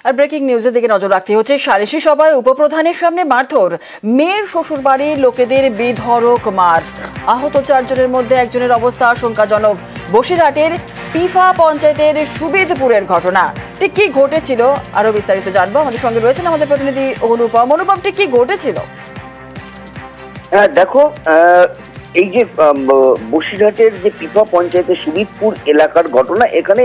আর breaking নিউজের দিকে নজর রাখতে হচ্ছে। সালিশি সভায় উপপ্রধানের সামনে মারধর, মেয়ের শ্বশুরবাড়ির লোকেদের বেধড়ক মার। আহত 4 জনের মধ্যে একজনের অবস্থা আশঙ্কাজনক। বসিরহাটের পিফা পঞ্চায়েতের সুবেদপুরের ঘটনা। ঠিক কি ঘটেছিল আরো বিস্তারিত জানবো। আমাদের সঙ্গে রয়েছেন আমাদের প্রতিনিধি অনুপম। অনুপম, ঠিক কি ঘটেছিল? দেখো, এই যে বসিরহাটের যে পিফা পঞ্চায়েতের সুবিদপুর এলাকার ঘটনা, এখানে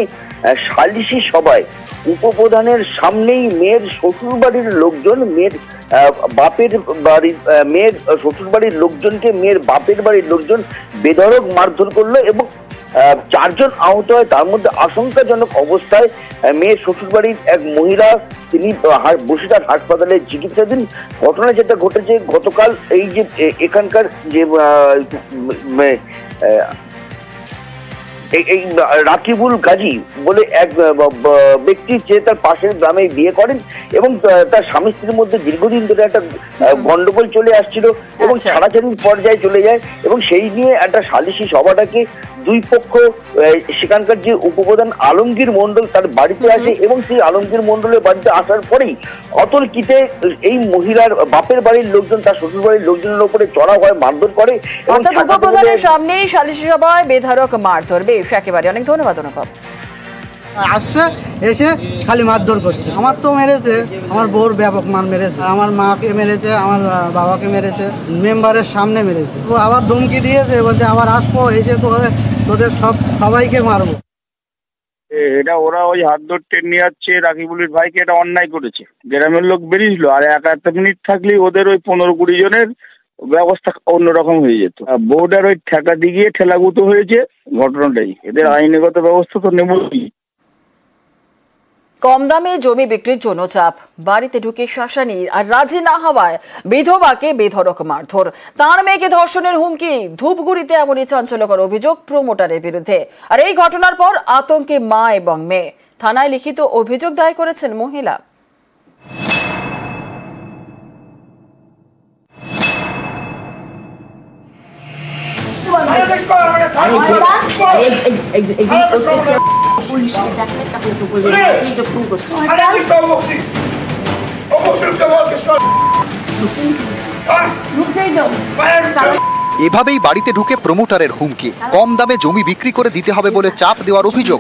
সালিশি সভায় উপপ্রধানের সামনেই মেয়ের শ্বশুর বাড়ির লোকজন মেয়ের শ্বশুর বাড়ির লোকজনকে মেয়ের বাপের বাড়ির লোকজন বেধড়ক মারধর করলো এবং 4 জন আহত হয়। তার মধ্যে আশঙ্কাজনক অবস্থায় মেয়ের শ্বশুর বাড়ির এক মহিলা, তিনি বসিরহাট হাসপাতালে চিকিৎসাধীন। ঘটনা যেটা ঘটেছে গতকাল, এই যে এখানকার যে এই রাকিবুল গাজী বলে এক ব্যক্তি, যে তার পাশের গ্রামে বিয়ে করেন এবং তার স্বামী স্ত্রীর মধ্যে দীর্ঘদিন ধরে একটা গন্ডগোল চলে আসছিল এবং ছাড়াছাড়ির পর্যায়ে চলে যায় এবং সেই নিয়ে একটা সালিশি সভাটাকে দুই পক্ষ, সেখানকার যে উপপ্রধান আলমগীর মন্ডল তার বাড়িতে আসে এবং সেই আলমগীর মন্ডলের বাড়িতে আসার পরেই অতর্কিতে এই মহিলার বাপের বাড়ির লোকজন তার শ্বশুর বাড়ির লোকজনের উপরে চড়াও হয়, মারধর করে। উপপ্রধানের সামনেই সালিশি সভায় বেধড়ক মারধর। বেশ, একেবারে অনেক ধন্যবাদ অনুপম। আসছে এসে খালি মারধর করছে। আমার তো মেরেছে, আমার বউর ব্যাপক মার মেরেছে, আমার মাকে মেরেছে, আমার বাবাকে মেরেছে, মেম্বারের সামনে মেরেছে। ও আবার ধমকি দিয়েছে, বলছে আবার আসবো, এসে তোদের সবাইকে মারবো। এটা ওরা ওই হাত ধরতে নিয়ে যাচ্ছে রাকিবুলের ভাইকে, এটা অন্যায় করেছে। গ্রামের লোক বেরিয়েছিল, আর 1-1 মিনিট থাকলেই ওদের ওই 15-20 জনের ব্যবস্থা অন্যরকম হয়ে যেত। বোর্ডার ওই ঠেকা দিয়ে ঠেলাগুতো হয়েছে ঘটনাটাই। এদের আইনগত ব্যবস্থা তো নেবই। কম দামে জমি বিক্রির জন্য চাপ, বাড়িতে ঢুকে শাসানি আর রাজি না হওয়ায় বিধবাকে বেধড়ক মারধর, তার মেয়েকে ধর্ষণের হুমকি। ধূপগুড়িতে এমনই চাঞ্চল্যকর অভিযোগ প্রমোটারের বিরুদ্ধে। আর এই ঘটনার পর আতঙ্কে মা এবং মেয়ে। থানায় লিখিত অভিযোগ দায়ের করেছেন মহিলা। এভাবেই বাড়িতে ঢুকে প্রমোটারের হুমকি, কম দামে জমি বিক্রি করে দিতে হবে বলে চাপ দেওয়ার অভিযোগ।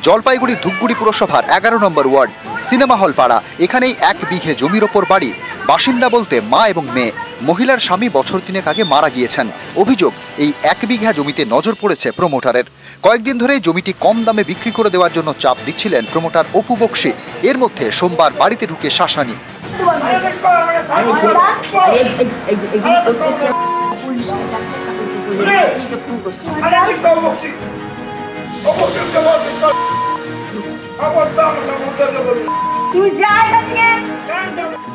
জলপাইগুড়ি ধূপগুড়ি পুরসভার 11 নম্বর ওয়ার্ড সিনেমা হল পাড়া। এখানেই 1 বিঘে জমির ওপর বাড়ি। বাসিন্দা বলতে মা এবং মেয়ে। মহিলার স্বামী বছর 3 আগে মারা গিয়েছেন। অভিযোগ, এই 1 বিঘা জমিতে নজর পড়েছে প্রমোটারের। কয়েকদিন ধরে জমিটি কম দামে বিক্রি করে দেওয়ার জন্য চাপ দিচ্ছিলেন প্রমোটার অপু বক্সি। এর মধ্যে সোমবার বাড়িতে ঢুকে শাসানি।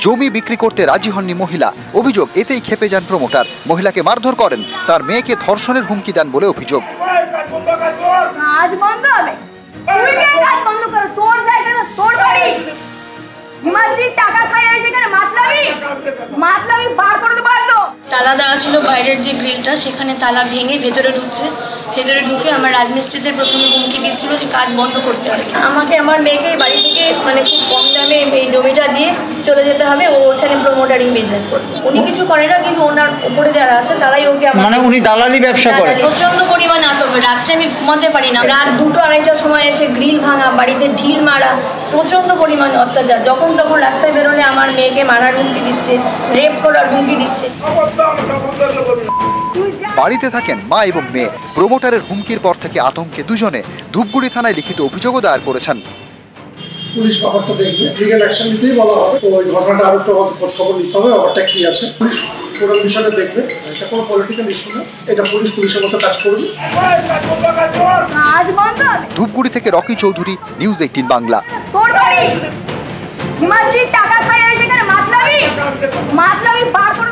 জমি বিক্রি করতে রাজি হননি মহিলা। অভিযোগ, এতেই ক্ষেপে যান প্রমোটার। মহিলাকে মারধর করেন, তার মেয়েকে ধর্ষণের হুমকি দেন বলে অভিযোগ। তালা দেওয়া ছিল, বাইরের যে গ্রিলটা সেখানে তালা ভেঙে ভেতরে ঢুকছে। ভেতরে ঢুকে আমার রাজমিস্ত্রিদের প্রথমে হুমকি দিচ্ছিল যে কাজ বন্ধ করতে হবে, আমাকে আমার মেয়েকে বাড়ি থেকে খুব কম দামে এই জমিটা দিয়ে চলে যেতে হবে। ও ওখানে প্রমোটারিং বিজনেস করবে। উনি কিছু করে না, কিন্তু ওনার উপরে যারা আছে তারাই ওকে, উনি দালালি ব্যবসা করে। প্রচন্ড পরিমাণে আতঙ্ক, রাত্রে আমি ঘুমাতে পারি না। রাত 2-2:30টার সময় এসে গ্রিল ভাঙা, বাড়িতে ঢিল মারা, প্রচন্ড পরিমাণে অত্যাচার। যখন তখন রাস্তায় বেরোলে আমার মেয়েকে মারার হুমকি দিচ্ছে, রেপ করার হুমকি দিচ্ছে। বাড়িতে থাকেন মা এবং মেয়ে। প্রমোটারের হুমকির পর থেকে আতঙ্কে দুজনে। ধূপগুড়ি থানায় লিখিত অভিযোগও দায়ের করেছেন। পুলিশ ব্যাপারটা দেখবে, লিগ্যাল অ্যাকশন নিতেই বলা হবে। তো ওই ঘটনাটা আরো একটু খোঁজ খবর নিতে হবে, ব্যাপারটা কি আছে। পুলিশ পুরো বিষয়টা দেখবে। এটা কোনো পলিটিক্যাল ইস্যু না, এটা পুলিশের মতো কাজ করবে। ধূপগুড়ি থেকে রকি চৌধুরী, নিউজ 18 বাংলা। টাকা খায় সেখানে মাতলামি বার করে